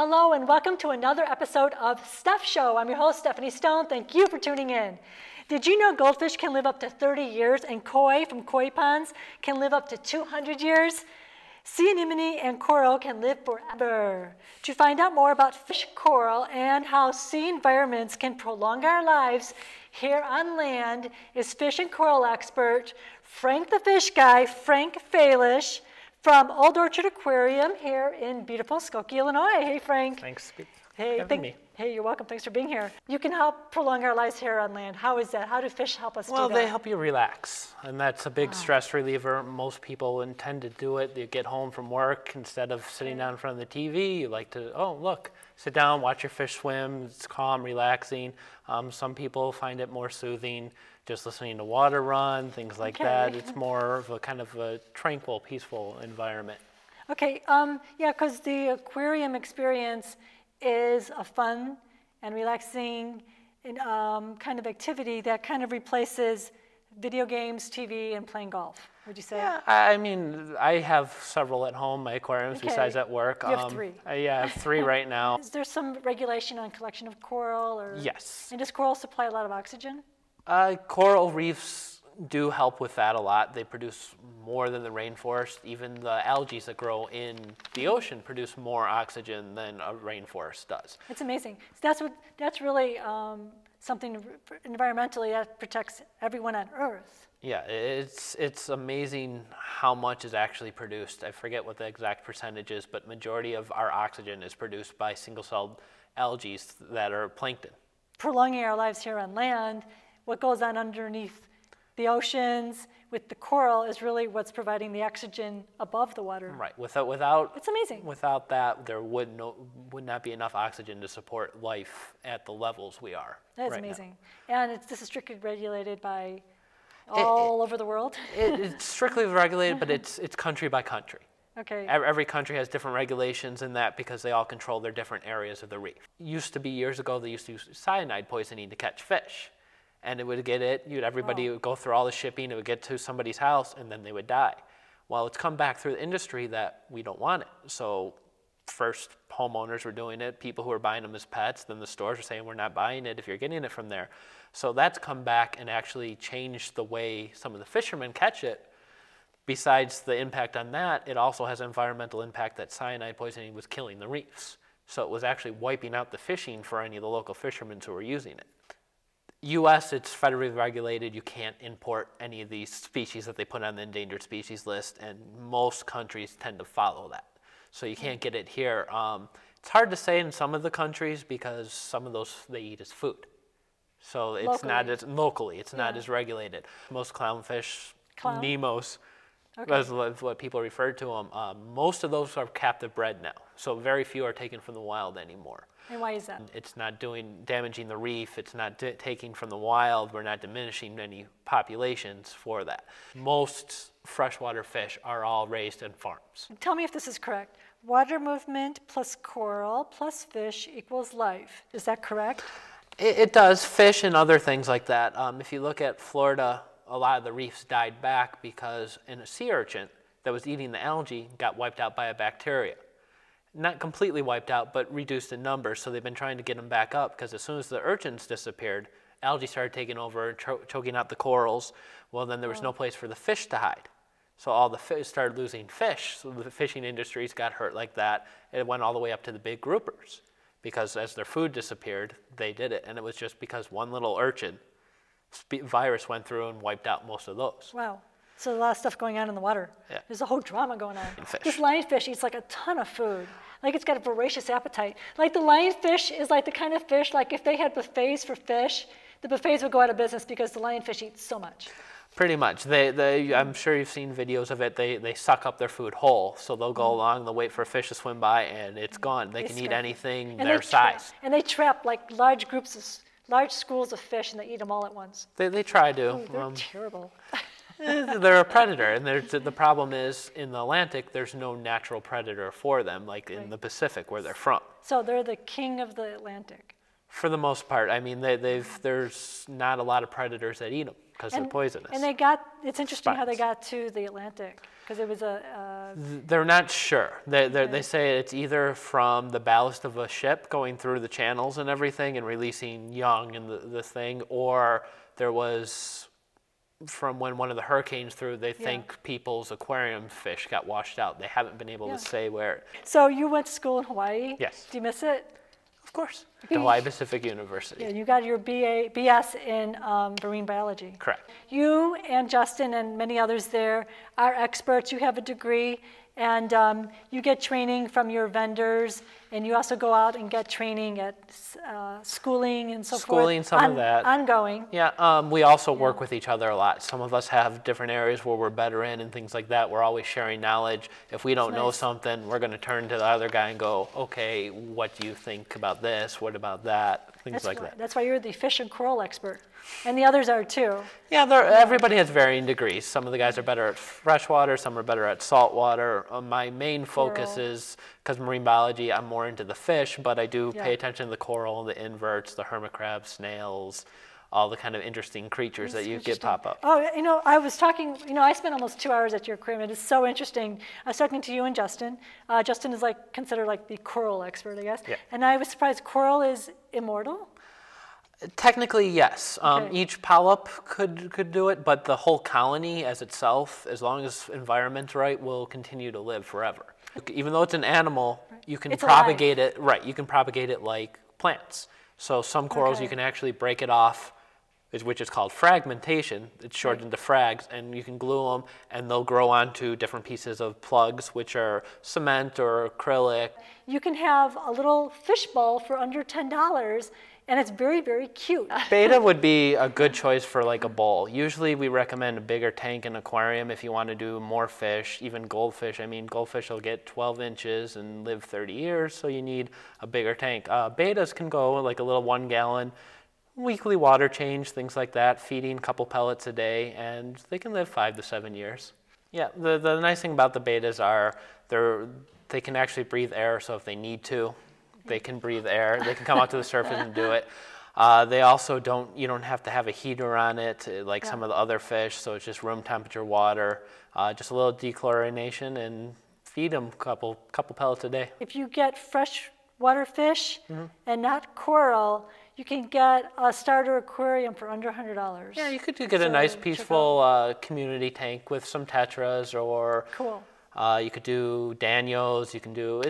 Hello and welcome to another episode of Steph Show. I'm your host, Stephanie Stone. Thank you for tuning in. Did you know goldfish can live up to 30 years and koi from koi ponds can live up to 200 years? Sea anemone and coral can live forever. To find out more about fish, coral, and how sea environments can prolong our lives here on land is fish and coral expert Frank the Fish Guy, Frank Falesch, from Old Orchard Aquarium here in beautiful Skokie, Illinois. Hey, Frank. Thanks for having me. Hey, you're welcome. Thanks for being here. You can help prolong our lives here on land. How is that? How do fish help us do that? Well, they help you relax, and that's a big stress reliever. Most people intend to do it. They get home from work, instead of sitting down in front of the TV, you like to, sit down, watch your fish swim. It's calm, relaxing. Some people find it more soothing, just listening to water run, things like that. It's more of a kind of a tranquil, peaceful environment. Okay, yeah, because the aquarium experience is a fun and relaxing kind of activity that kind of replaces video games, TV, and playing golf, would you say? Yeah, I mean, I have several at home, my aquariums, besides at work. You have three. Yeah, I have three right now. Is there some regulation on collection of coral? Or? Yes. And does coral supply a lot of oxygen? Coral reefs do help with that a lot. They produce more than the rainforest. Even the algae that grow in the ocean produce more oxygen than a rainforest does. It's amazing. So that's really something environmentally that protects everyone on Earth. Yeah, it's amazing how much is actually produced. I forget what the exact percentage is, but majority of our oxygen is produced by single-celled algae that are plankton. Prolonging our lives here on land, what goes on underneath the oceans with the coral is really what's providing the oxygen above the water. Right. Without it's amazing. Without that, there would not be enough oxygen to support life at the levels we are. That's amazing. Now. And this is strictly regulated by all over the world? It's strictly regulated, but it's country by country. Okay. Every country has different regulations in that because they all control their different areas of the reef. Used to be years ago, they used to use cyanide poisoning to catch fish. And it would get everybody would go through all the shipping, it would get to somebody's house, and then they would die. Well, it's come back through the industry that we don't want it. So first, homeowners were doing it, people who were buying them as pets, then the stores were saying, we're not buying it if you're getting it from there. So that's come back and actually changed the way some of the fishermen catch it. Besides the impact on that, it also has an environmental impact that cyanide poisoning was killing the reefs. So it was actually wiping out the fishing for any of the local fishermen who were using it. U.S., it's federally regulated. You can't import any of these species that they put on the endangered species list, and most countries tend to follow that. So you can't get it here. It's hard to say in some of the countries because some of those they eat as food. So it's not as locally, it's not as regulated. Most clownfish, Nemos, that's what people refer to them. Most of those are captive bred now. So very few are taken from the wild anymore. And why is that? It's not damaging the reef. It's not taking from the wild. We're not diminishing any populations for that. Most freshwater fish are all raised in farms. Tell me if this is correct. Water movement plus coral plus fish equals life. Is that correct? It does. Fish and other things like that. If you look at Florida, a lot of the reefs died back because a sea urchin that was eating the algae got wiped out by a bacteria. Not completely wiped out, but reduced in numbers. So they've been trying to get them back up because as soon as the urchins disappeared, algae started taking over, choking out the corals. Well, then there was no place for the fish to hide. So all the fish started losing fish. So the fishing industries got hurt like that. It went all the way up to the big groupers because as their food disappeared, they did it. And it was just because one little urchin virus went through and wiped out most of those. Wow. So a lot of stuff going on in the water. Yeah. There's a whole drama going on. Fish. This lionfish eats like a ton of food. Like it's got a voracious appetite. Like the lionfish is like the kind of fish, like if they had buffets for fish, the buffets would go out of business because the lionfish eat so much. Pretty much. I'm sure you've seen videos of it. They suck up their food whole. So they'll go along, they'll wait for a fish to swim by, and it's gone. They can eat anything their size. And they trap like large schools of fish, and they eat them all at once. They try to. Oh, they're terrible. They're a predator, and the problem is in the Atlantic, there's no natural predator for them, like in the Pacific where they're from. So they're the king of the Atlantic. For the most part, I mean, there's not a lot of predators that eat them because they're poisonous. And it's interesting how they got to the Atlantic because it was a They're not sure. They say it's either from the ballast of a ship going through the channels and everything and releasing young in the thing, or there was from when one of the hurricanes threw, they think people's aquarium fish got washed out. They haven't been able to say where. So you went to school in Hawaii? Yes. Do you miss it? Of course. Hawaii Pacific University. Yeah, you got your BS in marine biology. Correct. You and Justin and many others there are experts. You have a degree, and you get training from your vendors, and you also go out and get training at schooling and so forth. Schooling, some of that. Ongoing. Yeah, we also work with each other a lot. Some of us have different areas where we're better in and things like that. We're always sharing knowledge. If we don't know something, we're going to turn to the other guy and go, okay, what do you think about this? What about that? Things like that. That's why you're the fish and coral expert. And the others are too. Yeah, everybody has varying degrees. Some of the guys are better at freshwater, some are better at saltwater. My main focus is, because marine biology, I'm more into the fish, but I do pay attention to the coral, the inverts, the hermit crabs, snails, all the kind of interesting creatures that you get pop up. Oh, I was talking, I spent almost 2 hours at your aquarium. It is so interesting. I was talking to you and Justin. Justin is considered the coral expert, I guess. Yeah. And I was surprised coral is immortal. Technically, yes. Each polyp could do it, but the whole colony as itself, as long as environment's right, will continue to live forever. Even though it's an animal, you can propagate it. Right, you can propagate it like plants. So some corals you can actually break it off, which is called fragmentation. It's shortened into frags, and you can glue them, and they'll grow onto different pieces of plugs, which are cement or acrylic. You can have a little fish bowl for under $10. And it's very, very cute. Beta would be a good choice for a bowl. Usually we recommend a bigger tank and aquarium if you want to do more fish, even goldfish. I mean, goldfish will get 12 inches and live 30 years, so you need a bigger tank. Betas can go a little 1 gallon, weekly water change, things like that, feeding a couple pellets a day, and they can live 5 to 7 years. Yeah, the nice thing about the betas are they can actually breathe air, so if they need to, they can breathe air. They can come out to the surface and do it. They also you don't have to have a heater on it like some of the other fish, so it's just room temperature water, just a little dechlorination, and feed them a couple pellets a day. If you get freshwater fish and not coral, you can get a starter aquarium for under $100. Yeah, you could get a nice peaceful community tank with some tetras or... Cool. You could do Danios,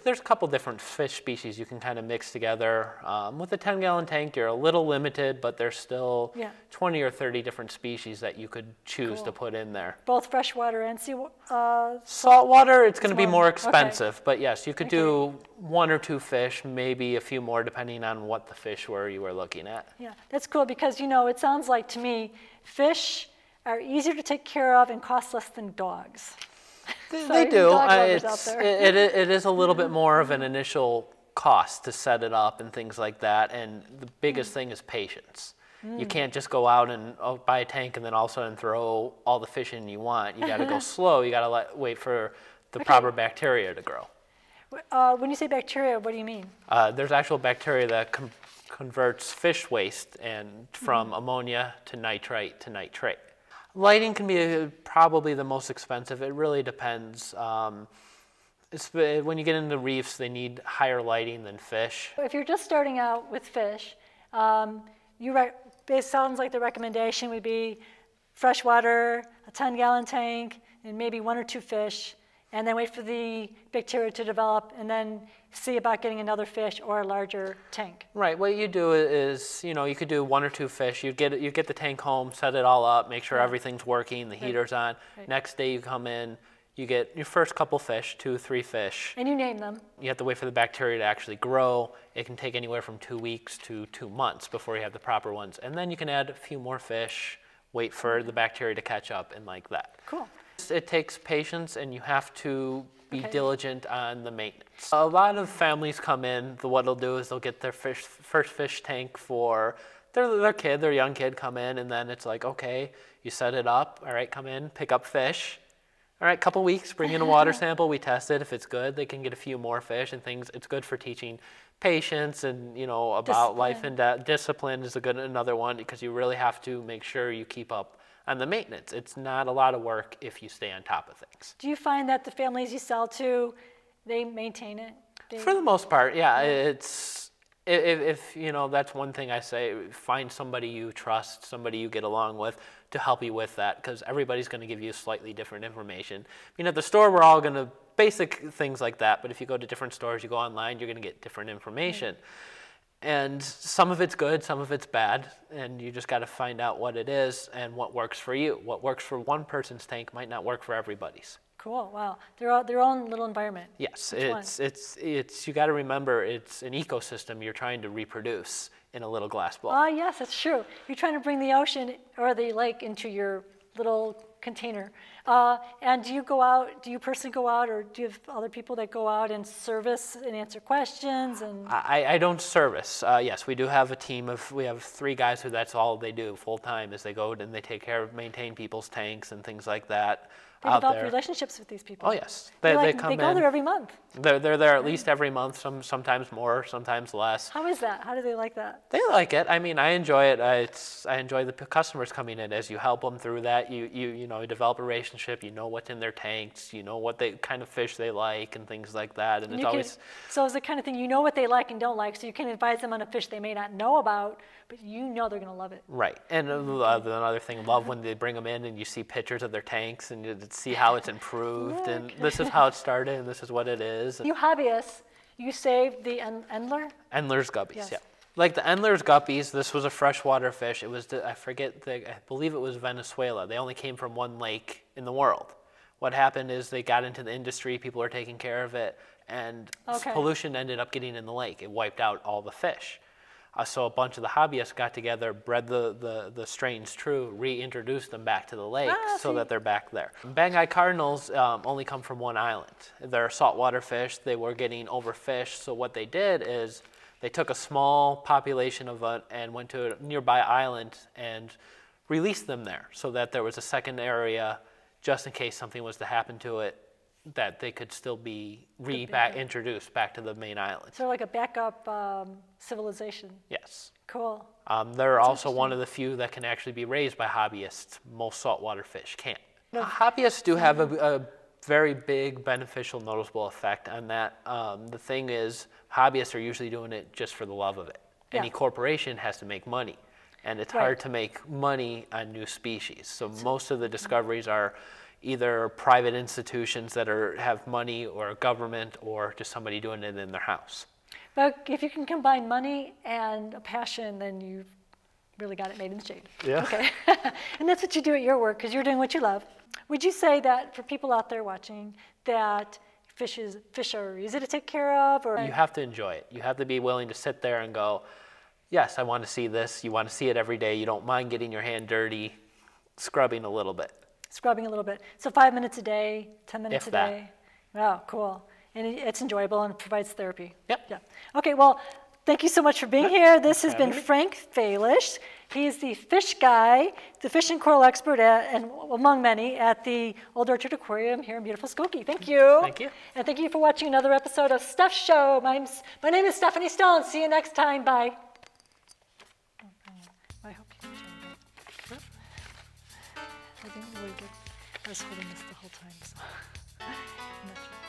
there's a couple different fish species you can kind of mix together. With a 10-gallon tank, you're a little limited, but there's still 20 or 30 different species that you could choose to put in there. Both freshwater and saltwater, it's going to be more expensive, but yes, you could do 1 or 2 fish, maybe a few more, depending on what the fish were you were looking at. Yeah, that's cool because, it sounds like to me, fish are easier to take care of and cost less than dogs. They do. It is a little bit more of an initial cost to set it up and things like that. And the biggest thing is patience. You can't just go out and buy a tank and then all of a sudden throw all the fish in you want. You got to go slow. You got to wait for the proper bacteria to grow. When you say bacteria, what do you mean? There's actual bacteria that converts fish waste and from ammonia to nitrite to nitrate. Lighting can be probably the most expensive. It really depends. When you get into reefs, they need higher lighting than fish. If you're just starting out with fish, it sounds like the recommendation would be freshwater, a 10-gallon tank, and maybe 1 or 2 fish, and then wait for the bacteria to develop, and then see about getting another fish or a larger tank. Right. What you do is, you could do 1 or 2 fish. You get the tank home, set it all up, make sure everything's working, the heater's on. Next day you come in, you get your first couple fish, 2, 3 fish. And you name them. You have to wait for the bacteria to actually grow. It can take anywhere from 2 weeks to 2 months before you have the proper ones. And then you can add a few more fish, wait for the bacteria to catch up, and like that. Cool. It takes patience, and you have to be diligent on the maintenance. A lot of families come in, what they'll do is they'll get their first fish tank for their young kid come in, and then it's like, okay, you set it up, all right, come in, pick up fish. All right, couple weeks, bring in a water sample, we test it. If it's good, they can get a few more fish and things. It's good for teaching patience and, about life and death. Discipline is another one because you really have to make sure you keep up on the maintenance. It's not a lot of work if you stay on top of things. Do you find that the families you sell to, they maintain it? For the most part, yeah. It's if you know, that's one thing I say, find somebody you trust, somebody you get along with to help you with that, because everybody's going to give you slightly different information. I mean, at the store, we're all going to basic things like that, but if you go to different stores, you go online, you're going to get different information. And some of it's good, some of it's bad, and you just got to find out what it is and what works for you. What works for one person's tank might not work for everybody's. Cool. Wow. Their own little environment. Yes, it's you got to remember, it's an ecosystem you're trying to reproduce in a little glass bowl. Ah, yes, that's true. You're trying to bring the ocean or the lake into your little container. And do you go out? Do you personally go out, or do you have other people that go out and service and answer questions? And I don't service. Yes, we do have a team of, we have 3 guys who that's all they do full time, is they go and they take care of, maintain people's tanks and things like that. They develop relationships with these people. Oh yes, they come in. They go there every month. They're there at least every month. Sometimes more, sometimes less. How is that? How do they like that? They like it. I mean, I enjoy it. I enjoy the customers coming in as you help them through that. You know, you develop a relationship. You know what's in their tanks. You know what kind of fish they like and things like that. And it's always. So it's the kind of thing, you know what they like and don't like, so you can advise them on a fish they may not know about, but you know they're going to love it. Right. And another thing, love when they bring them in and you see pictures of their tanks and you see how it's improved. And this is how it started and this is what it is. You hobbyists, you saved the Endler? Endler's guppies, yes. Yeah. Like the Endler's guppies, this was a freshwater fish. It was, I believe it was Venezuela. They only came from one lake in the world. What happened is they got into the industry, people are taking care of it, and pollution ended up getting in the lake. It wiped out all the fish. So a bunch of the hobbyists got together, bred the strains true, reintroduced them back to the lake so that they're back there. Bang-eye cardinals only come from one island. They're saltwater fish. They were getting overfished, so what they did is they took a small population of it and went to a nearby island and released them there so that there was a second area just in case something was to happen to it, that they could still be introduced back to the main island. So like a backup civilization. Yes. Cool. They're also one of the few that can actually be raised by hobbyists. Most saltwater fish can't. No. Hobbyists do have a very big beneficial noticeable effect on that. The thing is, hobbyists are usually doing it just for the love of it. Yeah. Any corporation has to make money, and it's hard to make money on new species. So most of the discoveries are either private institutions that have money, or a government, or just somebody doing it in their house. But if you can combine money and a passion, then you've really got it made in the shade. Yeah. Okay. And that's what you do at your work, because you're doing what you love. Would you say that for people out there watching, that fish are easy to take care of? Or you have to enjoy it. You have to be willing to sit there and go, yes, I want to see this. You want to see it every day. You don't mind getting your hand dirty, scrubbing a little bit. Scrubbing a little bit. So 5 minutes a day, 10 minutes a day. Wow, cool. And it's enjoyable and provides therapy. Yep. Yeah. Okay, well, thank you so much for being here. This has been Frank Falesch. He's the fish guy, the fish and coral expert, and among many, at the Old Orchard Aquarium here in beautiful Skokie. Thank you. Thank you. And thank you for watching another episode of Stuff Show. My name is Stephanie Stone. See you next time. Bye. I hope you enjoyed it. I didn't really get. I was holding this the whole time, so I'm not sure.